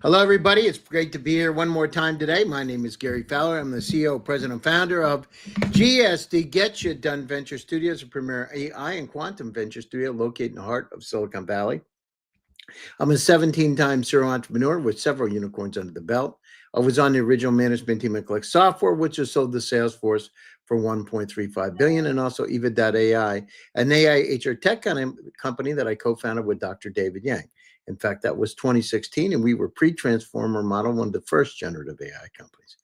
Hello, everybody. It's great to be here one more time today. My name is Gary Fowler. I'm the CEO, president, and founder of GSD, Get You Done Venture Studios, a premier AI and quantum venture studio located in the heart of Silicon Valley. I'm a 17-time serial entrepreneur with several unicorns under the belt. I was on the original management team at Click Software, which was sold to Salesforce for $1.35 billion, and also Eva.ai, an AI HR tech company that I co-founded with Dr. David Yang. In fact, that was 2016, and we were pre-Transformer model, one of the first generative AI companies.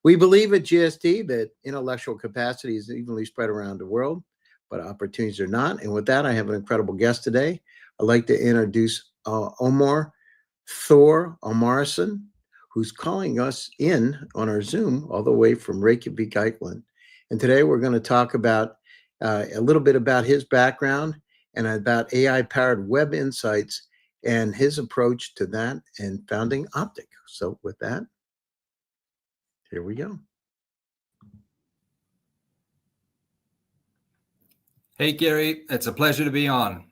We believe at GSD that intellectual capacity is evenly spread around the world, but opportunities are not. And with that, I have an incredible guest today. I'd like to introduce Ómar Þór Ómarsson, who's calling us in on our Zoom all the way from Reykjavik, Iceland. And today we're going to talk about a little bit about his background and about AI-powered web insights and his approach to that and founding Optic. So with that, here we go. Hey, Gary, it's a pleasure to be on.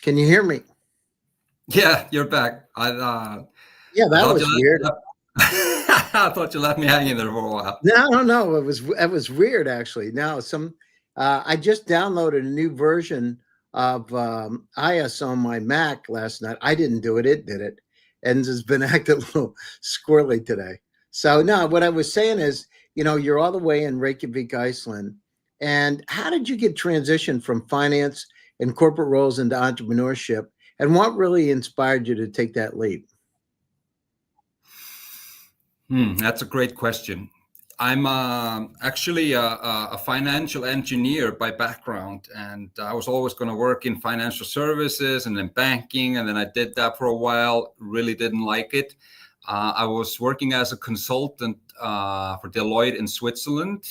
Can you hear me? Yeah, you're back. Yeah, that was weird. I thought you left me hanging there for a while. No. It was weird, actually. Now, I just downloaded a new version of iOS on my Mac last night. I didn't do it; it did it, and has been acting a little squirrely today. So, no, what I was saying is, you're all the way in Reykjavik, Iceland, and how did you get transitioned from finance and corporate roles into entrepreneurship, and what really inspired you to take that leap? That's a great question. I'm actually a financial engineer by background, and I was always going to work in financial services and then banking, and then I did that for a while, really didn't like it. I was working as a consultant for Deloitte in Switzerland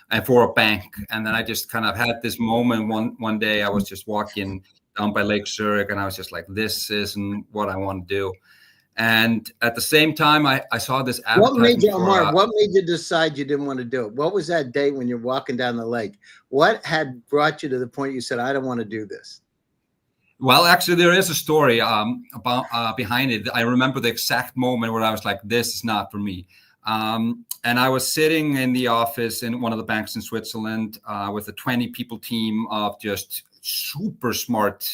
and for a bank, and then I just kind of had this moment one day. I was just walking down by Lake Zurich, and I was just like, this isn't what I want to do. And at the same time, I saw this advertisement. What made you decide you didn't want to do it? What was that day when you're walking down the lake? What had brought you to the point you said, I don't want to do this? Well, actually, there is a story behind it. I remember the exact moment where I was like, this is not for me. And I was sitting in the office in one of the banks in Switzerland with a 20-people team of just super smart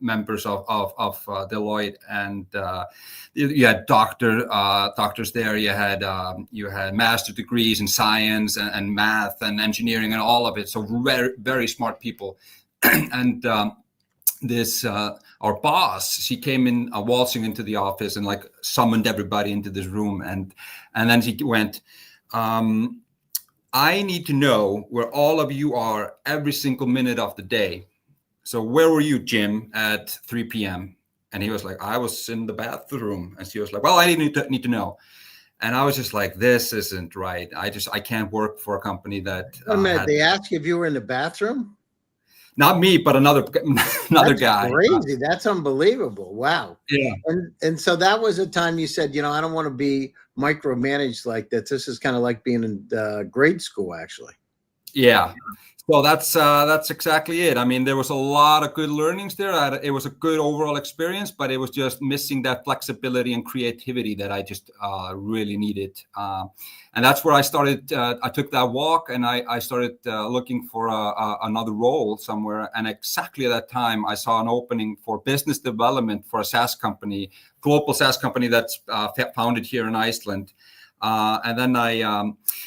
members of Deloitte, and you had doctors there. You had master degrees in science and math and engineering and all of it. So very, very smart people. And this our boss, she came in waltzing into the office and like summoned everybody into this room, and then she went, I need to know where all of you are every single minute of the day. So where were you, Jim, at 3 p.m.? And he was like, I was in the bathroom. And she was like, well, I need to know. And I was just like, this isn't right. I can't work for a company that. They asked you if you were in the bathroom? Not me, but another guy. Crazy. That's unbelievable. Wow. Yeah. And so that was a time you said, I don't want to be micromanaged like that. This is kind of like being in grade school, actually. Yeah. Well, that's exactly it. I mean, there was a lot of good learnings there. It was a good overall experience, but it was just missing that flexibility and creativity that I just really needed. And that's where I started. I took that walk and I started looking for another role somewhere. And exactly at that time, I saw an opening for business development for a SaaS company, global SaaS company that's founded here in Iceland. And then I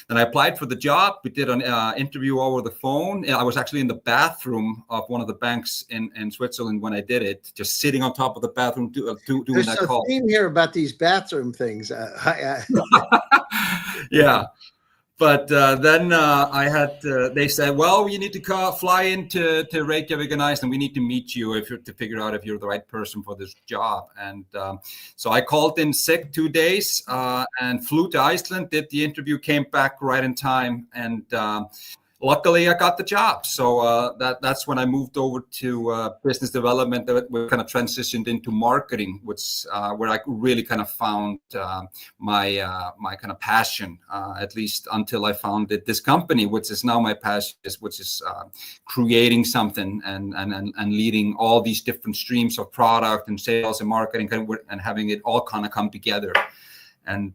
applied for the job. We did an interview over the phone. I was actually in the bathroom of one of the banks in Switzerland when I did it, just sitting on top of the bathroom doing that call. There's a theme here about these bathroom things. Yeah. But then I had they said, well, you need to fly into Reykjavik in Iceland. We need to meet you if you're to figure out if you're the right person for this job. And so I called in sick 2 days and flew to Iceland, did the interview, came back right in time, and luckily I got the job. So that's when I moved over to business development. We kind of transitioned into marketing, which where I really kind of found my kind of passion, at least until I founded this company, which is now my passion, which is creating something and leading all these different streams of product and sales and marketing and having it all kind of come together. And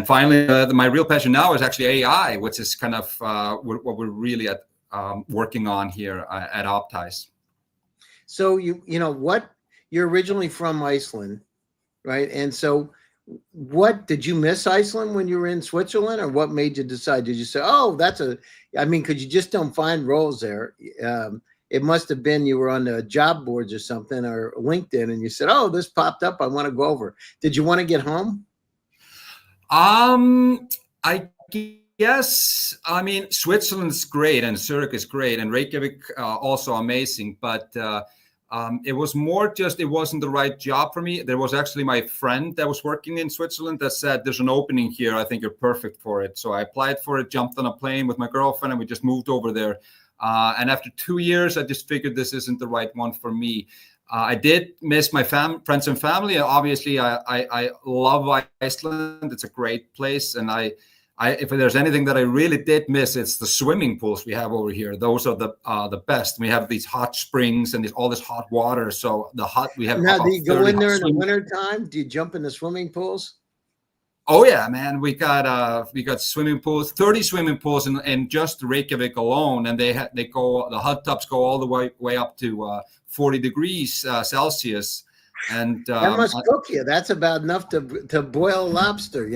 finally, my real passion now is actually AI, which is kind of what we're really working on here at Optize. So you're originally from Iceland, right? And so what did you miss Iceland when you were in Switzerland, or what made you decide? Did you say, oh, because you just don't find roles there. It must have been you were on the job boards or something, or LinkedIn, and you said, oh, this popped up, I want to go over. Did you want to get home? I guess, I mean, Switzerland's great and Zurich is great and Reykjavik also amazing, but it was more just, it wasn't the right job for me. There was actually my friend that was working in Switzerland that said, there's an opening here, I think you're perfect for it. So I applied for it, jumped on a plane with my girlfriend, and we just moved over there. And after 2 years, I just figured this isn't the right one for me. I did miss my friends and family. Obviously, I love Iceland. It's a great place. And if there's anything that I really did miss, it's the swimming pools we have over here. Those are the best. We have these hot springs and all this hot water. So we have. Now, do you go in there in the winter time? Do you jump in the swimming pools? Oh yeah, man. We got swimming pools, 30 swimming pools in just Reykjavik alone, and the hot tubs go all the way up to 40 degrees Celsius. And that must cook you. That's about enough to boil lobster,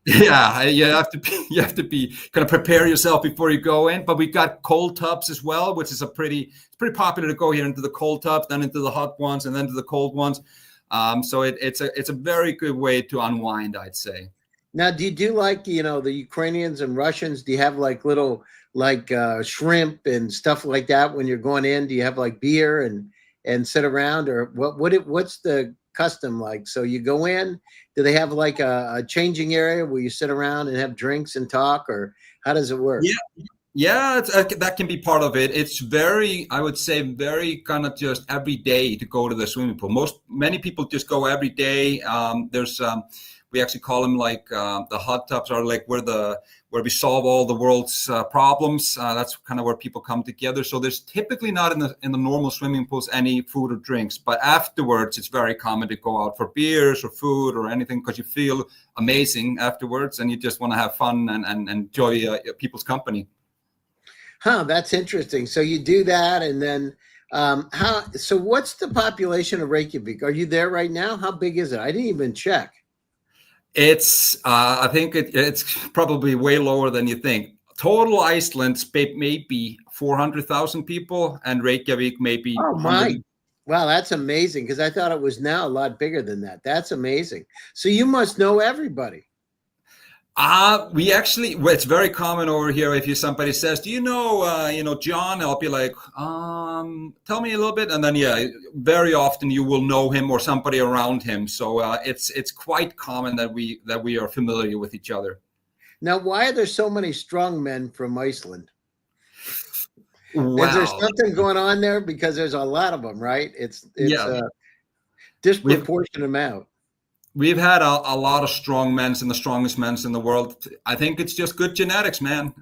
Yeah, you have to be kind of prepare yourself before you go in. But we got cold tubs as well, which is pretty popular to go here into the cold tubs, then into the hot ones, and then to the cold ones. So it's a very good way to unwind, I'd say. Now, do you do like, the Ukrainians and Russians? Do you have like little shrimp and stuff like that when you're going in? Do you have like beer and sit around, or what's the custom like? So you go in, do they have like a changing area where you sit around and have drinks and talk, or how does it work? Yeah, that can be part of it. It's I would say, very kind of just every day to go to the swimming pool. Many people just go every day. We actually call them like the hot tubs are like where we solve all the world's problems. That's kind of where people come together. So there's typically not in the normal swimming pools any food or drinks, but afterwards it's very common to go out for beers or food or anything, because you feel amazing afterwards and you just want to have fun and enjoy people's company. Huh, that's interesting. So you do that, and then so what's the population of Reykjavik? Are you there right now? How big is it? I didn't even check. It's I think it's probably way lower than you think. Total Iceland maybe 400,000 people, and Reykjavik maybe. Oh my! Wow, that's amazing, because I thought it was now a lot bigger than that. That's amazing. So you must know everybody. It's very common over here. If somebody says, do you know John? I'll be like, tell me a little bit. And then, very often you will know him or somebody around him. So it's quite common that we are familiar with each other. Now, why are there so many strong men from Iceland? Wow. Is there something going on there? Because there's a lot of them, right? It's a disproportionate amount. We've had a lot of strong men and the strongest men in the world. I think it's just good genetics, man.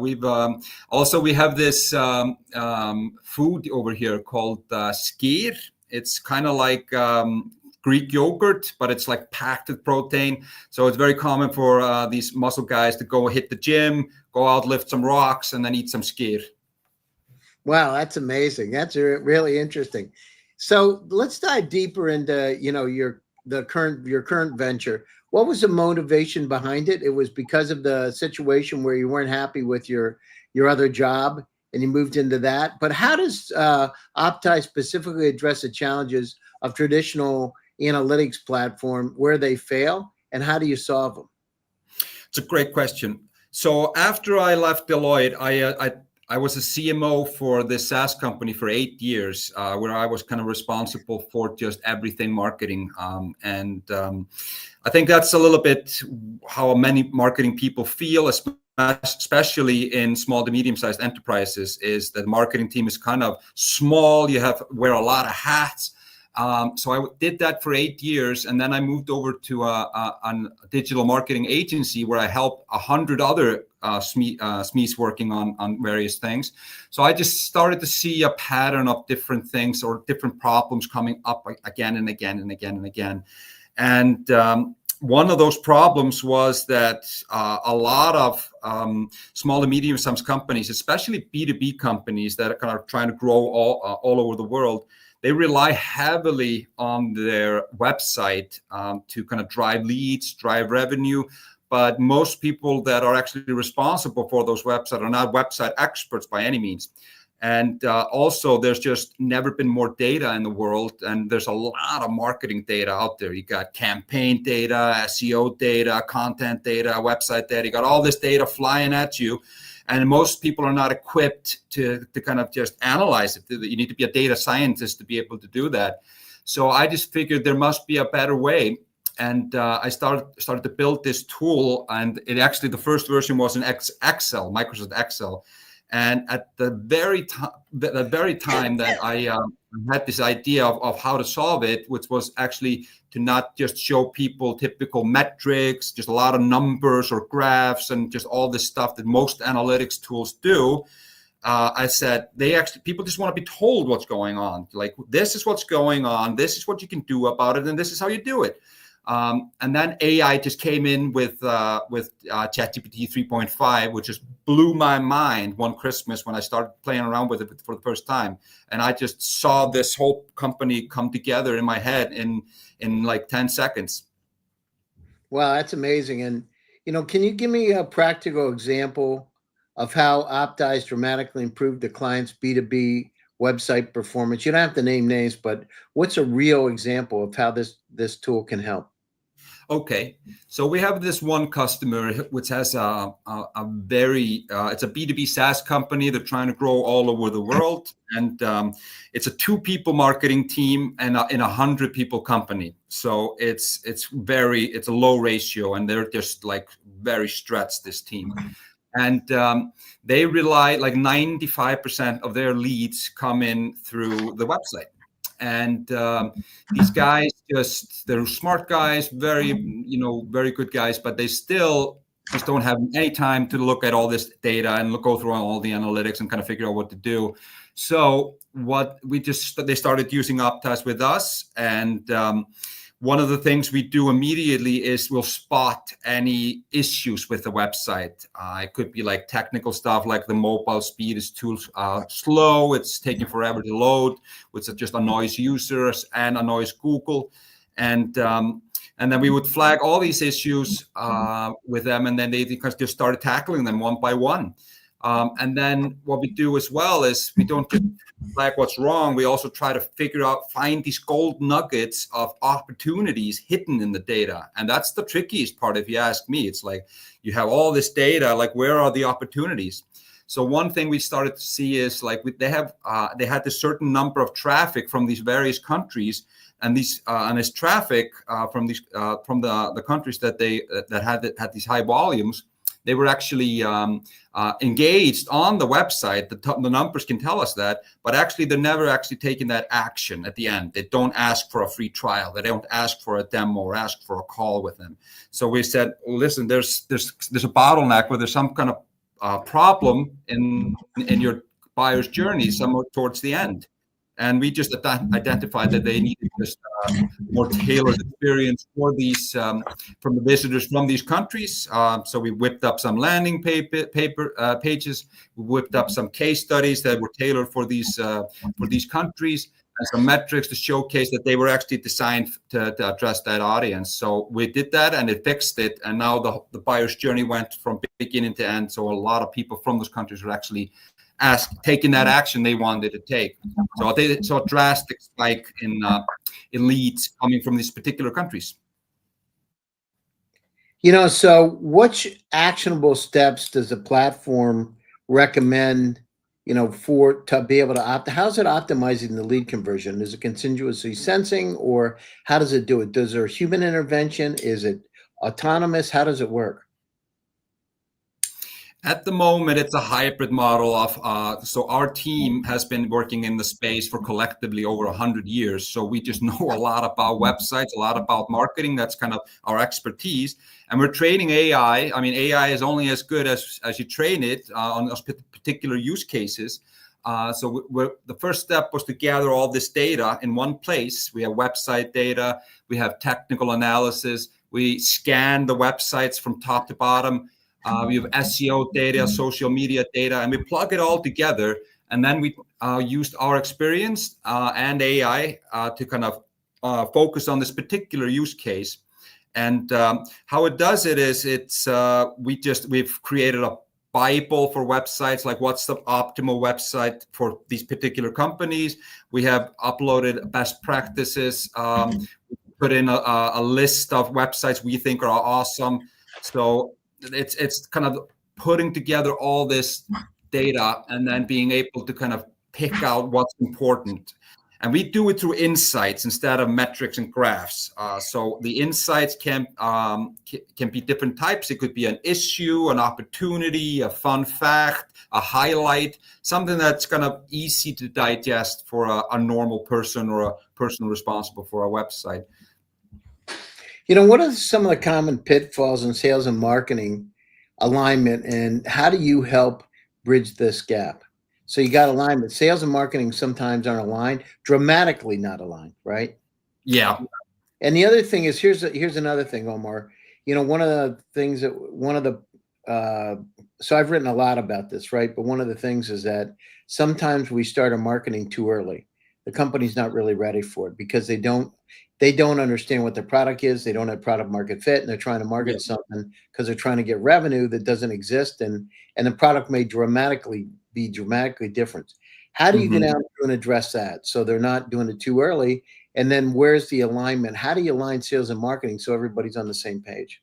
We have this food over here called skyr. It's kind of like Greek yogurt, but it's like packed with protein. So it's very common for these muscle guys to go hit the gym, go out, lift some rocks, and then eat some skyr. Wow, that's amazing. That's really interesting. So let's dive deeper into your current venture. What was the motivation behind it? It was because of the situation where you weren't happy with your other job and you moved into that. But how does Optize specifically address the challenges of traditional analytics platform where they fail, and how do you solve them? It's a great question. So after I left Deloitte, I was a CMO for this SaaS company for 8 years, where I was kind of responsible for just everything marketing. I think that's a little bit how many marketing people feel, especially in small to medium-sized enterprises, is that the marketing team is kind of small. You wear a lot of hats. So I did that for 8 years, and then I moved over to a digital marketing agency where I helped 100 other SMEs working on various things. So I just started to see a pattern of different things or different problems coming up again and again and again and again. And one of those problems was that a lot of small to medium-sized companies, especially B2B companies that are kind of trying to grow all over the world, they rely heavily on their website to kind of drive leads, drive revenue. But most people that are actually responsible for those websites are not website experts by any means. And also, there's just never been more data in the world, and there's a lot of marketing data out there. You got campaign data, SEO data, content data, website data. You got all this data flying at you, and most people are not equipped to kind of just analyze it. You need to be a data scientist to be able to do that. So I just figured there must be a better way. And I started to build this tool, and it actually, the first version was in Excel, Microsoft Excel. And at the very time that I had this idea of how to solve it, which was actually to not just show people typical metrics, just a lot of numbers or graphs and just all this stuff that most analytics tools do. I said, people just want to be told what's going on. Like, this is what's going on. This is what you can do about it. And this is how you do it. And then AI just came in with ChatGPT 3.5, which just blew my mind one Christmas when I started playing around with it for the first time. And I just saw this whole company come together in my head in like 10 seconds. Wow, that's amazing. And, can you give me a practical example of how Optimize dramatically improved the client's B2B website performance? You don't have to name names, but what's a real example of how this tool can help? Okay, so we have this one customer which has a very it's a B2B SaaS company. They're trying to grow all over the world, and it's a 2-people marketing team and in a 100-people company. So it's a low ratio, and they're just like very stretched, this team. And they rely, like 95% of their leads come in through the website. And these guys, they're smart guys, very good guys, but they still just don't have any time to look at all this data and go through all the analytics and kind of figure out what to do. So they started using Optimize with us, and one of the things we do immediately is we'll spot any issues with the website. It could be like technical stuff, like the mobile speed is too slow. It's taking forever to load, which just annoys users and annoys Google. And then we would flag all these issues with them, and then they just started tackling them one by one. And then what we do as well is we don't just flag what's wrong. We also try to find these gold nuggets of opportunities hidden in the data. And that's the trickiest part, if you ask me. It's like, you have all this data, like, where are the opportunities? So one thing we started to see is, like, they had this certain number of traffic from these various countries, and this traffic from the countries that had these high volumes. They were actually engaged on the website. The numbers can tell us that, but actually they're never actually taking that action at the end. They don't ask for a free trial. They don't ask for a demo or ask for a call with them. So we said, listen, there's a bottleneck where there's some kind of problem in your buyer's journey somewhere towards the end. And we just identified that they needed just more tailored experience for these from the visitors from these countries. So we whipped up some landing pages. We whipped up some case studies that were tailored for these countries, and some metrics to showcase that they were actually designed to address that audience. So we did that, and it fixed it. And now the buyer's journey went from beginning to end. So a lot of people from those countries were actually taking that action they wanted to take. So they saw a drastic spike in leads coming from these particular countries. So which actionable steps does the platform recommend, for to be able to how's it optimizing the lead conversion? Is it continuously sensing, or how does it do it? Does there human intervention? Is it autonomous? How does it work? At the moment, it's a hybrid model of, so our team has been working in the space for collectively over 100 years. So we just know a lot about websites, a lot about marketing. That's kind of our expertise. And we're training AI. I mean, AI is only as good as you train it on those particular use cases. So the first step was to gather all this data in one place. We have website data, we have technical analysis, we scan the websites from top to bottom. We have SEO data, social media data, and we plug it all together. And then we used our experience and AI to kind of focus on this particular use case. And how it does it is we've created a Bible for websites, like what's the optimal website for these particular companies. We have uploaded best practices, put in a list of websites we think are awesome. So it's kind of putting together all this data and then being able to kind of pick out what's important. And we do it through insights instead of metrics and graphs. So the insights can be different types. It could be an issue, an opportunity, a fun fact, a highlight, something that's kind of easy to digest for a normal person or a person responsible for a website. What are some of the common pitfalls in sales and marketing alignment, and how do you help bridge this gap? So you got alignment. Sales and marketing sometimes aren't aligned, dramatically not aligned, right? Yeah. And the other thing is, here's another thing, Omar. One of the things that so I've written a lot about this, right? But one of the things is that sometimes we start our marketing too early. The company's not really ready for it because they don't understand what their product is. They don't have product market fit, and they're trying to market something because they're trying to get revenue that doesn't exist, and the product may be dramatically different. How do you get out and address that so they're not doing it too early? And then where's the alignment? How do you align sales and marketing so everybody's on the same page?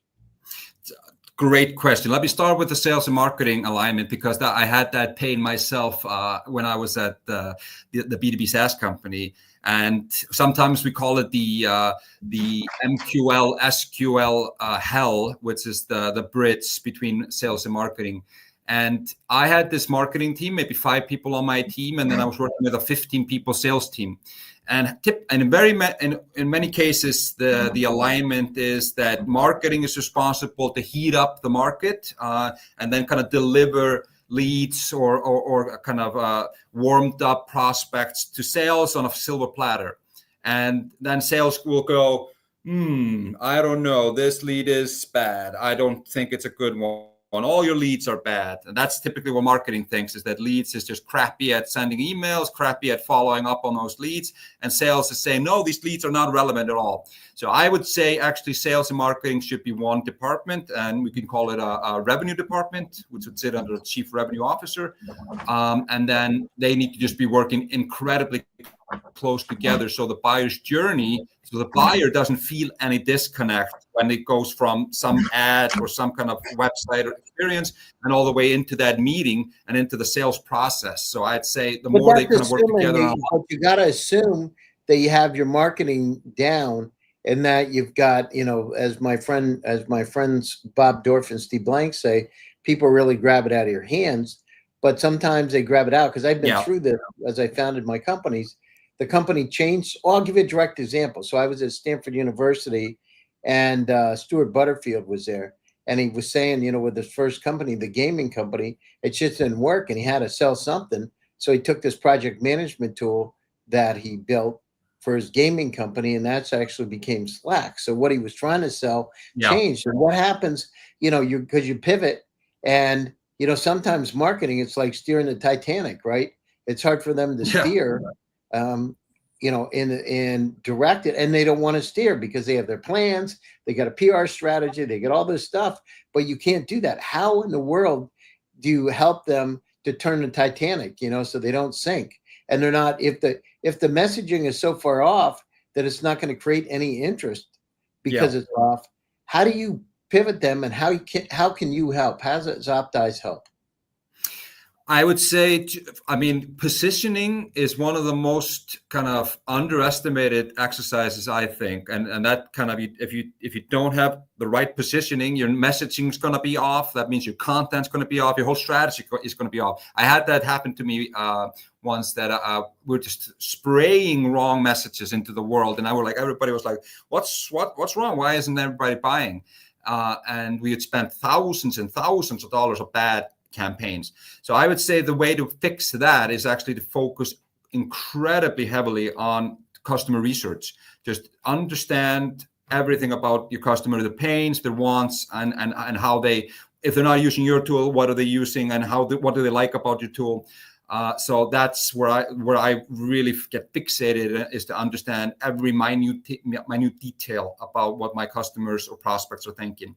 Great question. Let me start with the sales and marketing alignment, because I had that pain myself when I was at the B2B SaaS company. And sometimes we call it the MQL, SQL hell, which is the bridge between sales and marketing. And I had this marketing team, maybe 5 people on my team, and then I was working with a 15 people sales team. And in many cases, the alignment is that marketing is responsible to heat up the market and then kind of deliver leads or kind of warmed up prospects to sales on a silver platter. And then sales will go, I don't know, this lead is bad. I don't think it's a good one. All your leads are bad. And that's typically what marketing thinks, is that leads is just crappy at sending emails, crappy at following up on those leads. And sales is saying, no, these leads are not relevant at all. So I would say actually sales and marketing should be one department, and we can call it a revenue department, which would sit under the chief revenue officer. And then they need to just be working incredibly close together, so the buyer's journey, so the buyer doesn't feel any disconnect when it goes from some ad or some kind of website or experience and all the way into that meeting and into the sales process. So I'd say the more they kind of work together, you got to assume that you have your marketing down, and that you've got, as my friends Bob Dorf and Steve Blank say, people really grab it out of your hands, but sometimes they grab it out. Because I've been through this as I founded my companies. The company changed. I'll give you a direct example. So I was at Stanford University, and Stuart Butterfield was there, and he was saying, with his first company, the gaming company, it just didn't work, and he had to sell something. So he took this project management tool that he built for his gaming company, and that's actually became Slack. So what he was trying to sell changed. And what happens, because you pivot, and sometimes marketing, it's like steering the Titanic, right? It's hard for them to steer. And direct it, and they don't want to steer because they have their plans, they got a PR strategy, they get all this stuff, but you can't do that. How in the world do you help them to turn the Titanic, so they don't sink? And they're not, if the messaging is so far off that it's not going to create any interest because it's off, how do you pivot them, and how can you help? How does Optize help? I would say, I mean, positioning is one of the most kind of underestimated exercises, I think, and that kind of, if you don't have the right positioning, your messaging is going to be off. That means your content's going to be off. Your whole strategy is going to be off. I had that happen to me once, that we're just spraying wrong messages into the world, and everybody was like, what's wrong? Why isn't everybody buying? And we had spent thousands and thousands of dollars of bad campaigns. So I would say the way to fix that is actually to focus incredibly heavily on customer research. Just understand everything about your customer, the pains, their wants, and how they, if they're not using your tool, what are they using, and what do they like about your tool. So that's where I really get fixated, is to understand every minute detail about what my customers or prospects are thinking.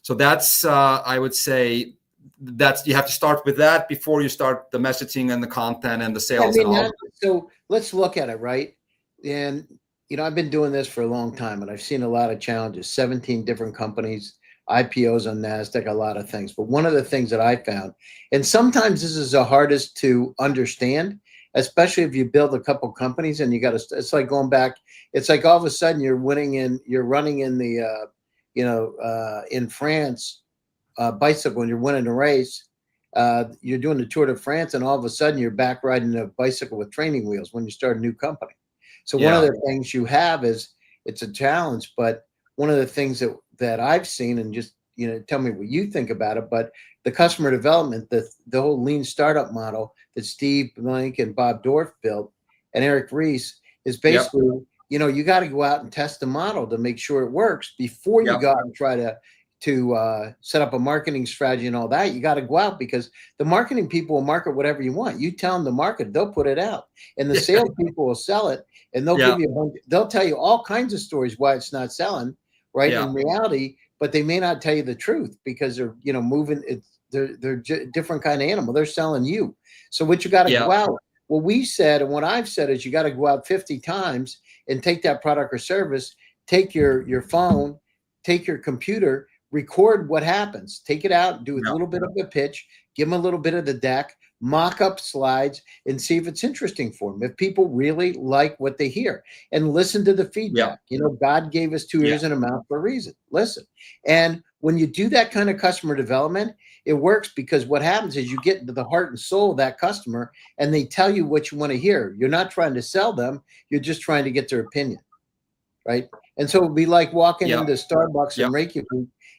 So that's I would say, that's, you have to start with that before you start the messaging and the content and the sales. So let's look at it, right? And I've been doing this for a long time, and I've seen a lot of challenges. 17 different companies, IPOs on NASDAQ, a lot of things. But one of the things that I found, and sometimes this is the hardest to understand, especially if you build a couple companies and you got to. It's like going back. It's like all of a sudden you're running in the, in France. Bicycle, when you're winning a race, you're doing the Tour de France, and all of a sudden you're back riding a bicycle with training wheels when you start a new company. So one of the things you have is, it's a challenge, but one of the things that I've seen, and just tell me what you think about it, but the customer development, the whole lean startup model that Steve Blank and Bob Dorff built, and Eric Ries, is basically you got to go out and test the model to make sure it works before you go out and try to set up a marketing strategy and all that. You got to go out, because the marketing people will market whatever you want. You tell them to market, they'll put it out, and the sales people will sell it, and they'll give you they'll tell you all kinds of stories why it's not selling, right? In reality, but they may not tell you the truth, because they're moving. They're different kind of animal. They're selling you. So what you got to go out. What we said, and what I've said, is you got to go out 50 times and take that product or service. Take your phone, take your computer. Record what happens. Take it out, do a little bit of a pitch, give them a little bit of the deck, mock up slides, and see if it's interesting for them. If people really like what they hear, and listen to the feedback. God gave us 2 ears and a mouth for a reason. Listen. And when you do that kind of customer development, it works, because what happens is you get into the heart and soul of that customer, and they tell you what you want to hear. You're not trying to sell them. You're just trying to get their opinion. Right. And so it'd be like walking into Starbucks in Reykjavik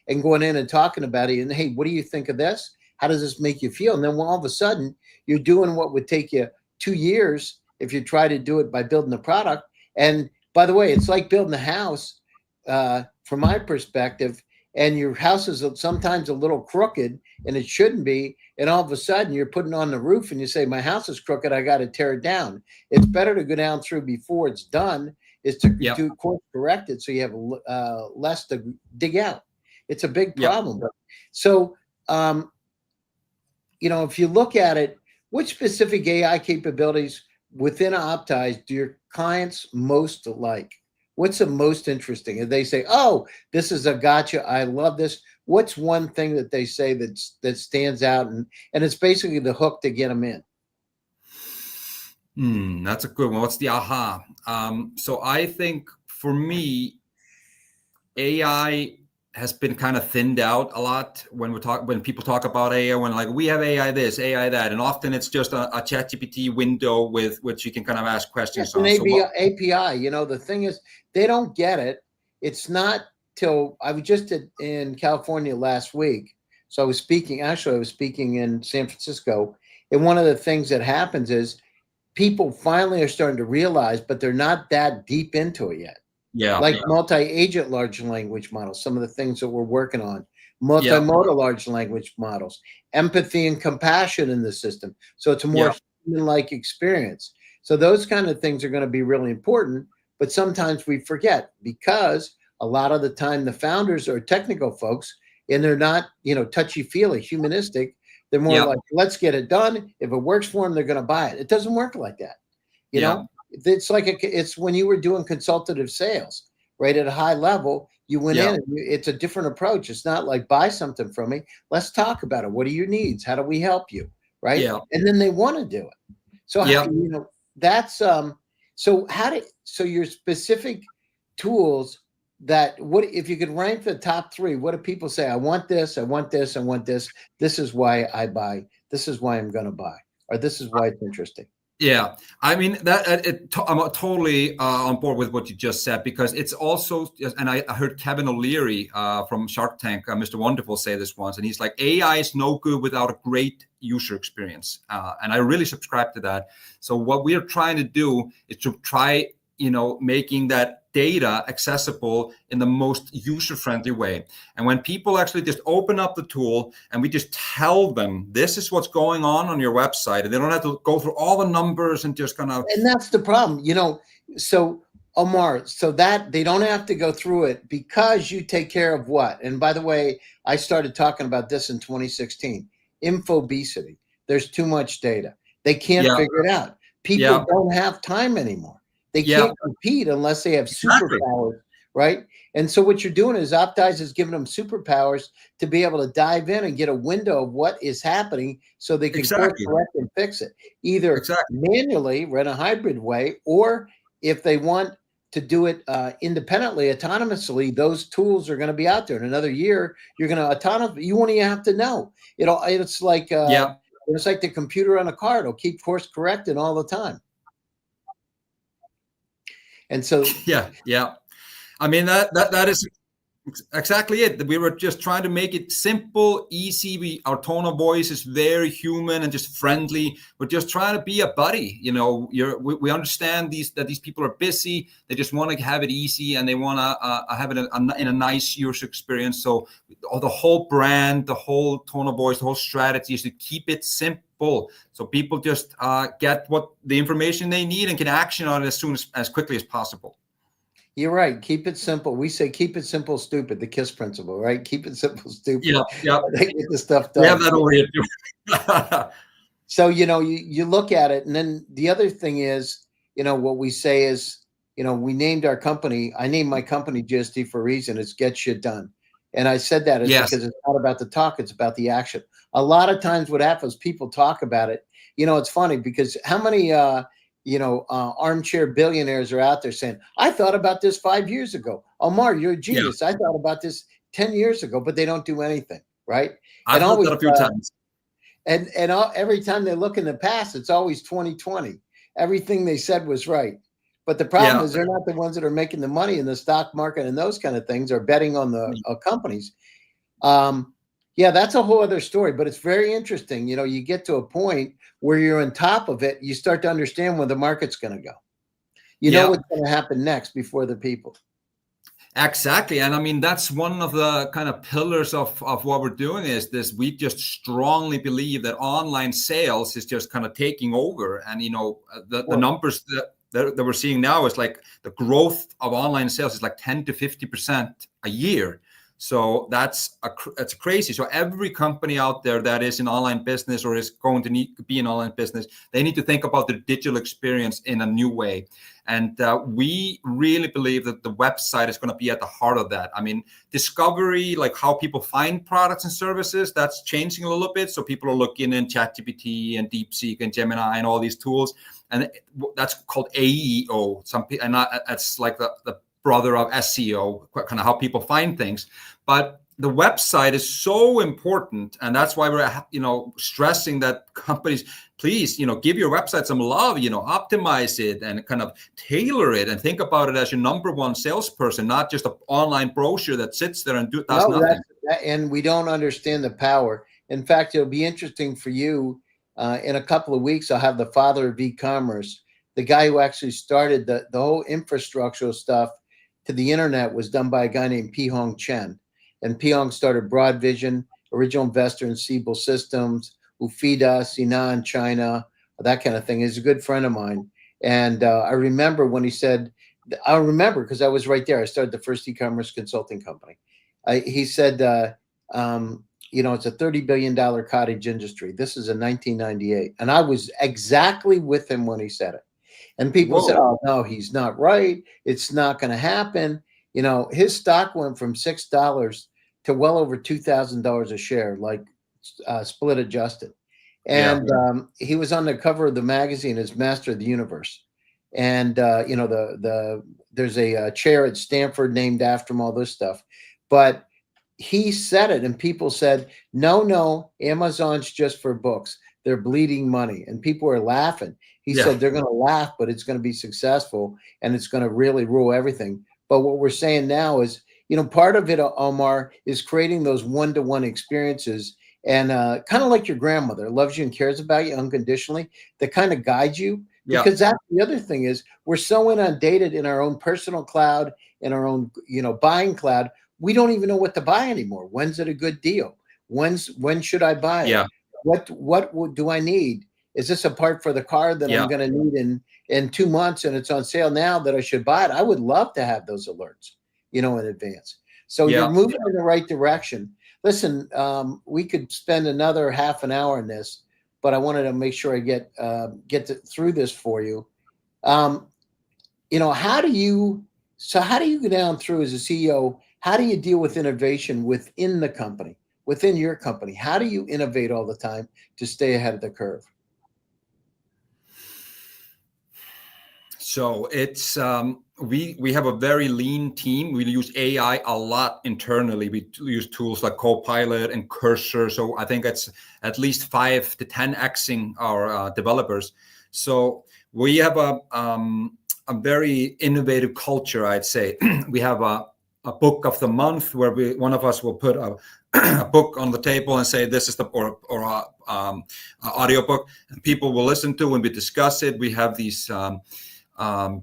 and going in and talking about it, and hey, what do you think of this? How does this make you feel? And then all of a sudden you're doing what would take you 2 years if you try to do it by building a product. And by the way, it's like building a house, from my perspective, and your house is sometimes a little crooked, and it shouldn't be. And all of a sudden you're putting on the roof and you say, my house is crooked, I got to tear it down. It's better to go down through before it's done, is to do course correct it, so you have less to dig out. It's a big problem. So, if you look at it, what specific AI capabilities within Optize do your clients most like? What's the most interesting? And they say, oh, this is a gotcha. I love this. What's one thing that they say that stands out? And it's basically the hook to get them in. That's a good one. What's the aha? So I think for me, AI has been kind of thinned out a lot when people talk about AI, when like we have AI this, AI that, and often it's just a ChatGPT window with which you can kind of ask questions on. API. The thing is, they don't get it. It's not till I was just in California last week. So I was speaking in San Francisco, and one of the things that happens is people finally are starting to realize, but they're not that deep into it yet. Like multi-agent large language models, some of the things that we're working on, multimodal large language models, empathy and compassion in the system. So it's a more human-like experience. So those kind of things are going to be really important, but sometimes we forget, because a lot of the time the founders are technical folks, and they're not, touchy-feely, humanistic. They're more like, let's get it done. If it works for them, they're going to buy it. It doesn't work like that. You know, it's like it's when you were doing consultative sales, right? At a high level, You went in, and it's a different approach. It's not like buy something from me. Let's talk about it. What are your needs? How do we help you? Right. Yeah. And then they want to do it. So, Yeah. that's so your specific tools that, what if you could rank the top 3, what do people say? I want this, I want this, I want this. This is why I buy. This is why I'm going to buy, or this is why it's interesting. Yeah, I mean I'm totally on board with what you just said, because it's also, and I heard Kevin O'Leary from Shark Tank, Mr. Wonderful, say this once, and he's like, AI is no good without a great user experience, and I really subscribe to that. So what we are trying to do is to try, making that data accessible in the most user-friendly way. And when people actually just open up the tool and we just tell them, this is what's going on your website, and they don't have to go through all the numbers and just kind of. And that's the problem, so Omar, so that they don't have to go through it because you take care of what? And by the way, I started talking about this in 2016, infobesity. There's too much data. They can't figure it out. People don't have time anymore. They can't compete unless they have superpowers, right? And so what you're doing is Optimize is giving them superpowers to be able to dive in and get a window of what is happening so they can course correct and fix it, either manually, in a hybrid way, or if they want to do it independently, autonomously, those tools are going to be out there. In another year, you're going to autonomous. You won't even have to know. It's like it's like the computer on a car. It'll keep course correcting all the time. And so, I mean, that is exactly it. We were just trying to make it simple, easy. Our tone of voice is very human and just friendly. We're just trying to be a buddy. We understand that these people are busy. They just want to have it easy, and they want to have it in a nice user experience. So the whole brand, the whole tone of voice, the whole strategy is to keep it simple, so people just get what the information they need and can action on it as quickly as possible. You're right. Keep it simple. We say keep it simple, stupid. The KISS principle, right? Keep it simple, stupid. Yeah. They get the stuff done. We have that over here too. So you look at it, and then the other thing is, what we say is, we named our company. I named my company GSD for a reason. It's Get Shit Done, and I said that is because it's not about the talk; it's about the action. A lot of times, what happens, people talk about it. It's funny because how many armchair billionaires are out there saying, I thought about this 5 years ago. Omar, you're a genius. I thought about this 10 years ago, but they don't do anything, right? I've thought that a few times. And every time they look in the past, it's always 2020. Everything they said was right. But the problem is they're not the ones that are making the money in the stock market and those kind of things, or betting on the companies. That's a whole other story, but it's very interesting. You get to a point where you're on top of it. You start to understand where the market's going to go. Know what's going to happen next before the people. Exactly. And I mean, that's one of the kind of pillars of what we're doing is this. We just strongly believe that online sales is just kind of taking over. And, the numbers that we're seeing now is like the growth of online sales is like 10 to 50% a year. So that's crazy. So every company out there that is in online business or is going to need to be in online business, they need to think about their digital experience in a new way. And we really believe that the website is going to be at the heart of that. I mean, discovery, like how people find products and services, that's changing a little bit. So people are looking in ChatGPT and DeepSeek and Gemini and all these tools. And that's called AEO. That's like the brother of SEO, kind of how people find things. But the website is so important, and that's why we're stressing that companies, please give your website some love, optimize it and kind of tailor it and think about it as your number one salesperson, not just an online brochure that sits there and does nothing. And we don't understand the power. In fact, it'll be interesting for you. In a couple of weeks, I'll have the father of e-commerce, the guy who actually started the whole infrastructural stuff to the internet was done by a guy named P-Hong Chen. And P-Hong started Broadvision, original investor in Siebel Systems, Ufida, Sinan, China, that kind of thing. He's a good friend of mine. And I remember when he said, because I was right there. I started the first e-commerce consulting company. He said, it's a $30 billion cottage industry. This is in 1998. And I was exactly with him when he said it. And people said, oh, no, he's not right. It's not going to happen. his stock went from $6 to well over $2,000 a share, like split adjusted. And he was on the cover of the magazine as Master of the Universe. And there's a chair at Stanford named after him, all this stuff. But he said it, and people said, no, Amazon's just for books. They're bleeding money. And people were laughing. He said they're going to laugh, but it's going to be successful, and it's going to really rule everything. But what we're saying now is, part of it, Omar, is creating those one-to-one experiences, and kind of like your grandmother loves you and cares about you unconditionally, that kind of guides you. Because that's the other thing is we're so inundated in our own personal cloud, in our own, buying cloud. We don't even know what to buy anymore. When's it a good deal? When should I buy it? What do I need? Is this a part for the car that I'm going to need in 2 months and it's on sale now that I should buy it? I would love to have those alerts, in advance. So you're moving in the right direction. Listen, we could spend another half an hour on this, but I wanted to make sure I get through this for you. How do you go down through as a CEO? How do you deal with innovation within the company, within your company? How do you innovate all the time to stay ahead of the curve? So it's we have a very lean team. We use AI a lot internally. We use tools like Copilot and Cursor. So I think it's at least 5 to 10xing our developers. So we have a very innovative culture, I'd say. We have a book of the month where one of us will put a book on the table and say this is the or audio book, and people will listen to when we discuss it. We have these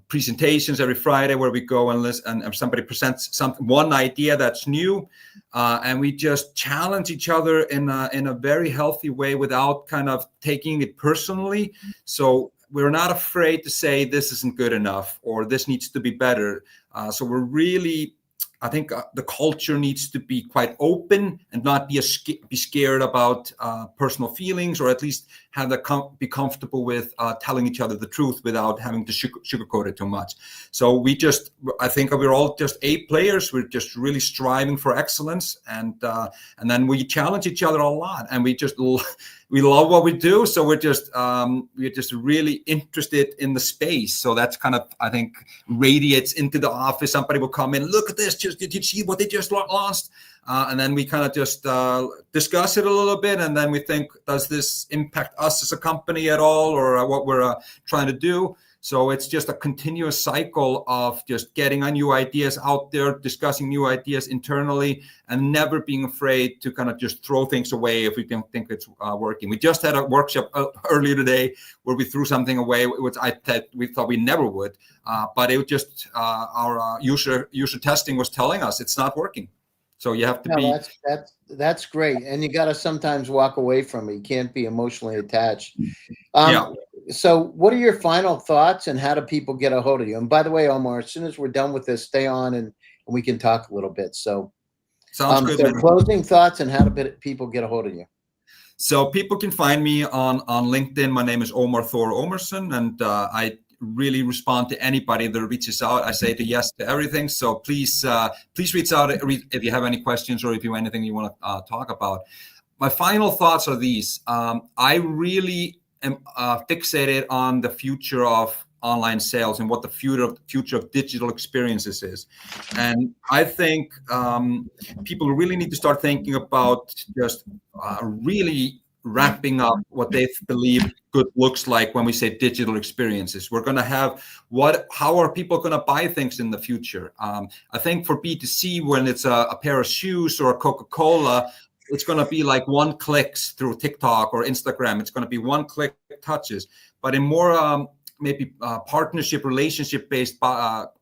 presentations every Friday where we go and listen, and somebody presents one idea that's new, and we just challenge each other in a very healthy way without kind of taking it personally. So we're not afraid to say this isn't good enough or this needs to be better. So we're really, I think the culture needs to be quite open and not be scared about personal feelings, or at least have be comfortable with telling each other the truth without having to sugarcoat it too much. So I think we're all just A players. We're just really striving for excellence, and then we challenge each other a lot, and we love what we do. So we're just really interested in the space. So that's kind of, I think, radiates into the office. Somebody will come in, look at this. Did you see what they just lost? And then we kind of just discuss it a little bit. And then we think, does this impact us as a company at all, or what we're trying to do? So it's just a continuous cycle of just getting new ideas out there, discussing new ideas internally, and never being afraid to kind of just throw things away if we don't think it's working. We just had a workshop earlier today where we threw something away, which we thought we never would, but it was just our user testing was telling us it's not working. So you have to be. That's great, and you got to sometimes walk away from it. You can't be emotionally attached. So what are your final thoughts, and how do people get a hold of you? And by the way, Omar, as soon as we're done with this, stay on and we can talk a little bit. So sounds good. So closing thoughts, and how do people get a hold of you? So people can find me on LinkedIn. My name is Ómar Þór Ómarsson, and I really respond to anybody that reaches out. I say yes to everything. So please reach out if you have any questions or if you have anything you want to talk about. My final thoughts are these. I really am fixated on the future of online sales and what the future of digital experiences is. And I think people really need to start thinking about just really wrapping up what they believe good looks like when we say digital experiences. We're going to have how are people going to buy things in the future? I think for B2C, when it's a pair of shoes or a Coca-Cola, it's going to be like one clicks through TikTok or Instagram. It's going to be one click touches. But in more maybe partnership, relationship-based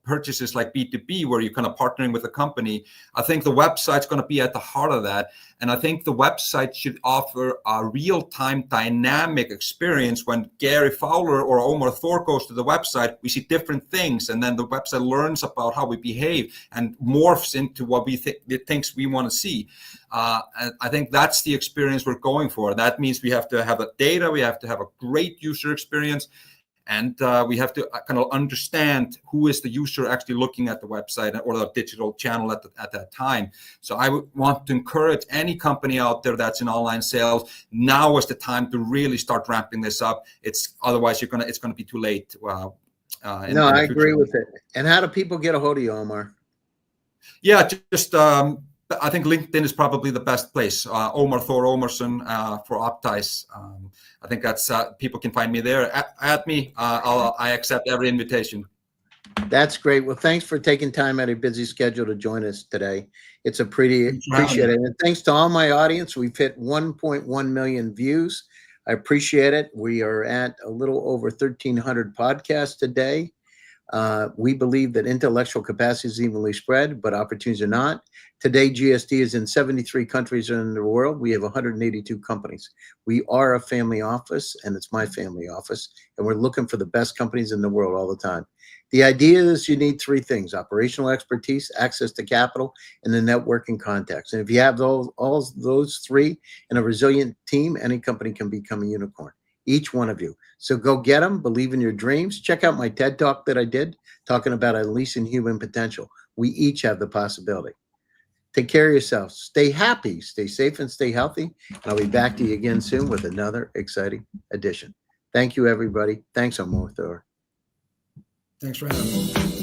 purchases like B2B, where you're kind of partnering with a company, I think the website's going to be at the heart of that. And I think the website should offer a real-time dynamic experience. When Gary Fowler or Ómar Þór goes to the website, we see different things, and then the website learns about how we behave and morphs into what we thinks we want to see. And I think that's the experience we're going for. That means we have to have the data, we have to have a great user experience, And we have to kind of understand who is the user actually looking at the website or the digital channel at that time. So I would want to encourage any company out there that's in online sales. Now is the time to really start ramping this up. Otherwise it's gonna be too late. No, I agree with it. And how do people get a hold of you, Ómar? Yeah, just I think LinkedIn is probably the best place. Ómar Þór Ómarsson for Optize. I think that's people can find me there. At me, I accept every invitation. That's great. Well, thanks for taking time out of your busy schedule to join us today. It's appreciated. And thanks to all my audience. We've hit 1.1 million views. I appreciate it. We are at a little over 1,300 podcasts today. We believe that intellectual capacity is evenly spread, but opportunities are not. Today, GSD is in 73 countries in the world. We have 182 companies. We are a family office, and it's my family office, and we're looking for the best companies in the world all the time. The idea is you need three things: operational expertise, access to capital, and the networking contacts. And if you have all those three in a resilient team, any company can become a unicorn. Each one of you. So go get them, believe in your dreams. Check out my TED Talk that I did talking about unleashing human potential. We each have the possibility. Take care of yourself. Stay happy, stay safe, and stay healthy. And I'll be back to you again soon with another exciting edition. Thank you, everybody. Thanks, Ómar Þór. Thanks for having me.